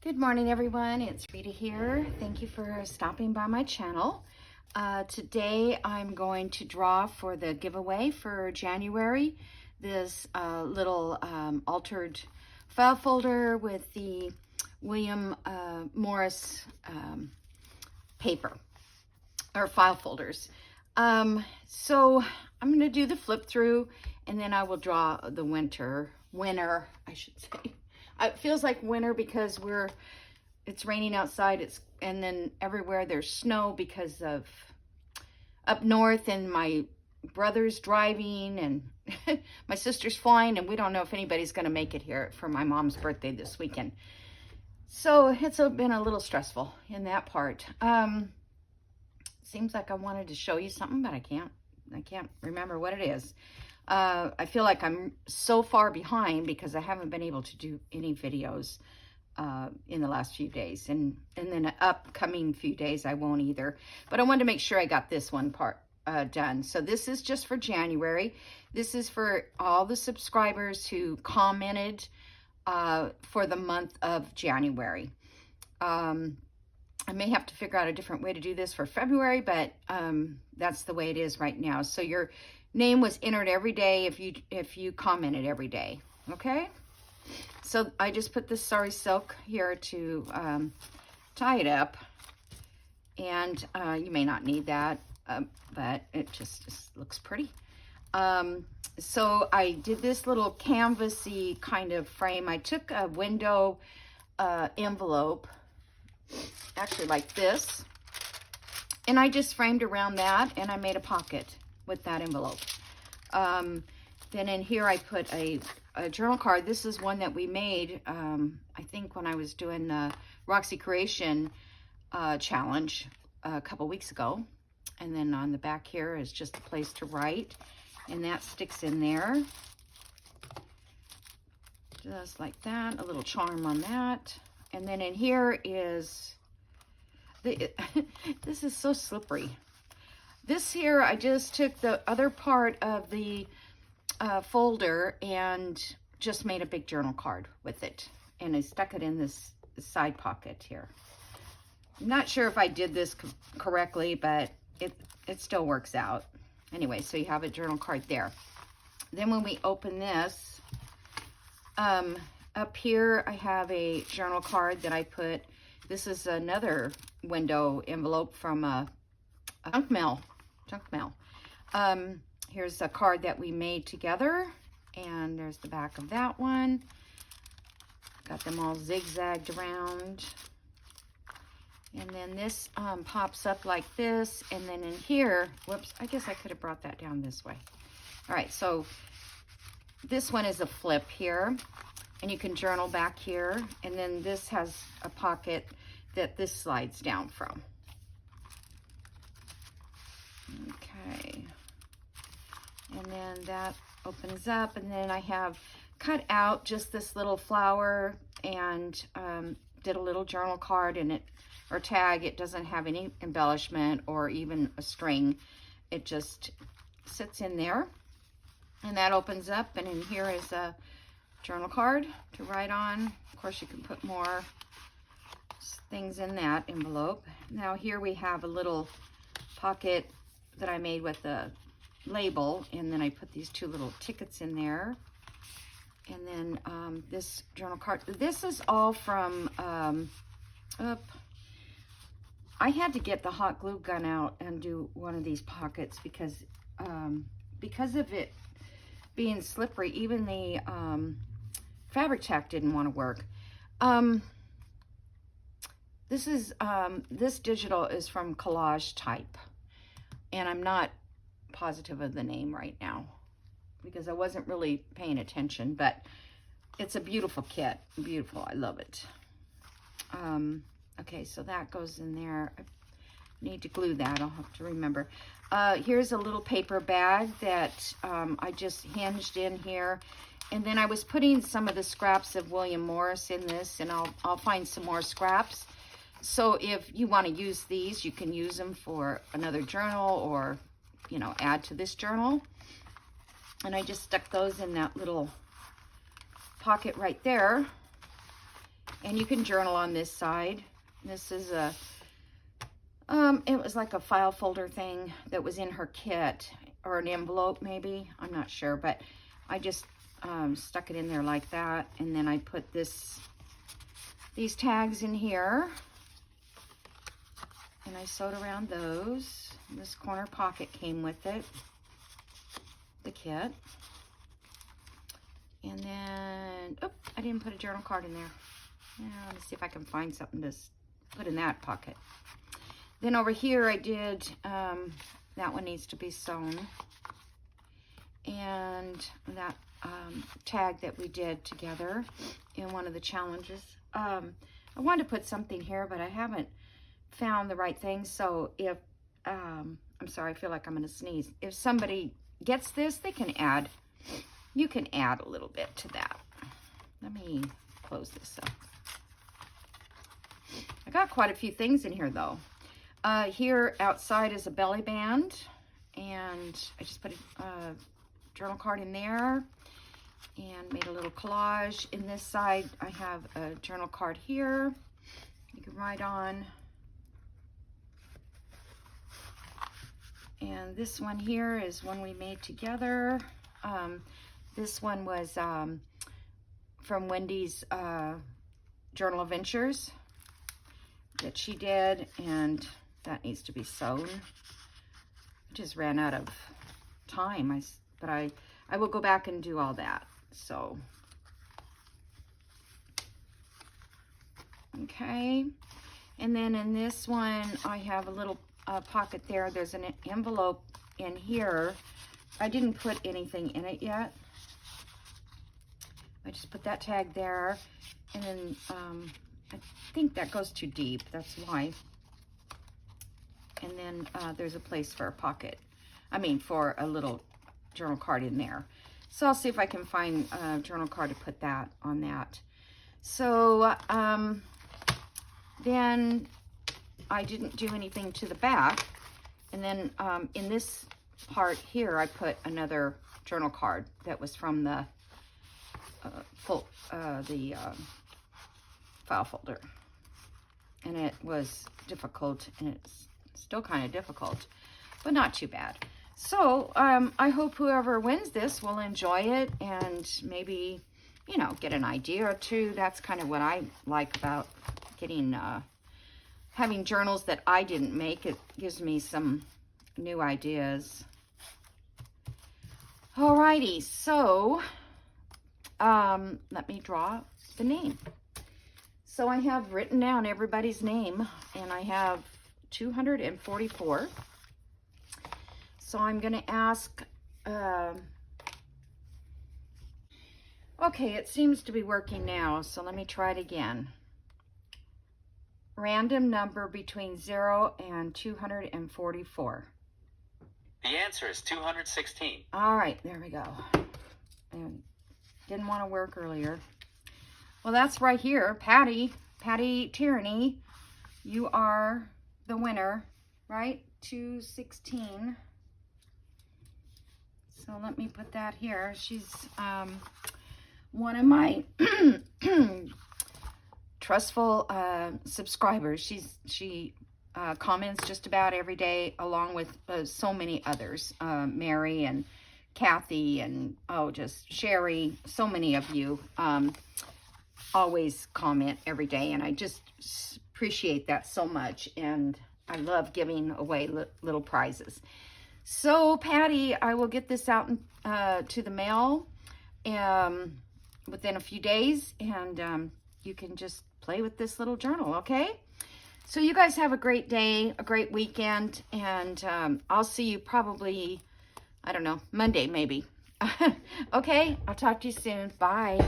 Good morning, everyone. It's Rita here. Thank you for stopping by my channel. Today I'm going to draw for the giveaway for January this little altered file folder with the William Morris paper or file folders. So I'm going to do the flip through and then I will draw the winner, I should say. It feels like winter because it's raining outside. And then everywhere there's snow because of up north, and my brother's driving and my sister's flying, and we don't know if anybody's going to make it here for my mom's birthday this weekend. So it's been a little stressful in that part. Seems like I wanted to show you something, but I can't remember what it is. I feel like I'm so far behind because I haven't been able to do any videos in the last few days. And then the upcoming few days I won't either. But I wanted to make sure I got this one part done. So this is just for January. This is for all the subscribers who commented for the month of January. I may have to figure out a different way to do this for February, but that's the way it is right now. So your name was entered every day if you commented every day. Okay, so I just put this sari silk here to tie it up, and you may not need that, but it just looks pretty. So I did this little canvasy kind of frame. I took a window envelope, actually like this, and I just framed around that, and I made a pocket with that envelope. Then in here I put a journal card. This is one that we made, I think when I was doing the Roxy Creation challenge a couple weeks ago. And then on the back here is just a place to write, and that sticks in there. Just like that, a little charm on that. And then in here is, this is so slippery. This here, I just took the other part of the folder and just made a big journal card with it. And I stuck it in this side pocket here. I'm not sure if I did this correctly, but it still works out. Anyway, so you have a journal card there. Then when we open this, up here I have a journal card that I put. This is another window envelope from a junk mail. Here's a card that we made together, and there's the back of that one. Got them all zigzagged around. And then this pops up like this, and then in here, whoops, I guess I could have brought that down this way. All right, so this one is a flip here, and you can journal back here, and then this has a pocket that this slides down from. Okay, and then that opens up, and then I have cut out just this little flower and did a little journal card in it, or tag. It doesn't have any embellishment or even a string. It just sits in there, and that opens up, and in here is a journal card to write on. Of course, you can put more things in that envelope. Now here we have a little pocket that I made with a label, and then I put these two little tickets in there. And then this journal card, this is all from I had to get the hot glue gun out and do one of these pockets because of it being slippery. Even the fabric tack didn't want to work. This digital is from Collage Type, and I'm not positive of the name right now because I wasn't really paying attention, but it's a beautiful kit. Beautiful. I love it. Okay, so that goes in there. I need to glue that. I'll have to remember. Here's a little paper bag that I just hinged in here. And then I was putting some of the scraps of William Morris in this, and I'll find some more scraps. So if you want to use these, you can use them for another journal or, you know, add to this journal. And I just stuck those in that little pocket right there. And you can journal on this side. This is a, it was like a file folder thing that was in her kit, or an envelope maybe, I'm not sure, but I just stuck it in there like that. And then I put these tags in here, and I sewed around those. This corner pocket came with it, the kit. And then, oh, I didn't put a journal card in there. Now, let me see if I can find something to put in that pocket. Then over here I did, that one needs to be sewn. And that tag that we did together in one of the challenges. I wanted to put something here, but I haven't found the right thing. So if, I'm sorry, I feel like I'm going to sneeze. If somebody gets this, they can add, you can add a little bit to that. Let me close this up. I got quite a few things in here though. Here outside is a belly band, and I just put a journal card in there and made a little collage. In this side, I have a journal card here you can write on. And this one here is one we made together. This one was from Wendy's Journal Adventures that she did, and that needs to be sewn. I just ran out of time, but I will go back and do all that. So, okay. And then in this one, I have a little pocket there. There's an envelope in here. I didn't put anything in it yet. I just put that tag there, and then I think that goes too deep, that's why. And then there's a place for a pocket, for a little journal card in there. So I'll see if I can find a journal card to put that on that. So then I didn't do anything to the back. And then in this part here, I put another journal card that was from the file folder. And it was difficult, and it's still kind of difficult, but not too bad. So I hope whoever wins this will enjoy it, and maybe, get an idea or two. That's kind of what I like about getting, having journals that I didn't make. It gives me some new ideas. Alrighty, so let me draw the name. So I have written down everybody's name, and I have 244. So I'm going to ask, okay, it seems to be working now, so let me try it again. Random number between 0 and 244. The answer is 216. All right, there we go. And didn't want to work earlier. Well, that's right here. Patty Tierney, you are the winner, right? 216. So let me put that here. She's one of my trustful subscribers. She comments just about every day, along with so many others. Mary and Kathy and just Sherry. So many of you always comment every day, and I just appreciate that so much. And I love giving away little prizes. So, Patty, I will get this out to the mail within a few days, and you can just play with this little journal, okay? So you guys have a great day, a great weekend, and I'll see you probably, I don't know, Monday maybe. Okay, I'll talk to you soon. Bye.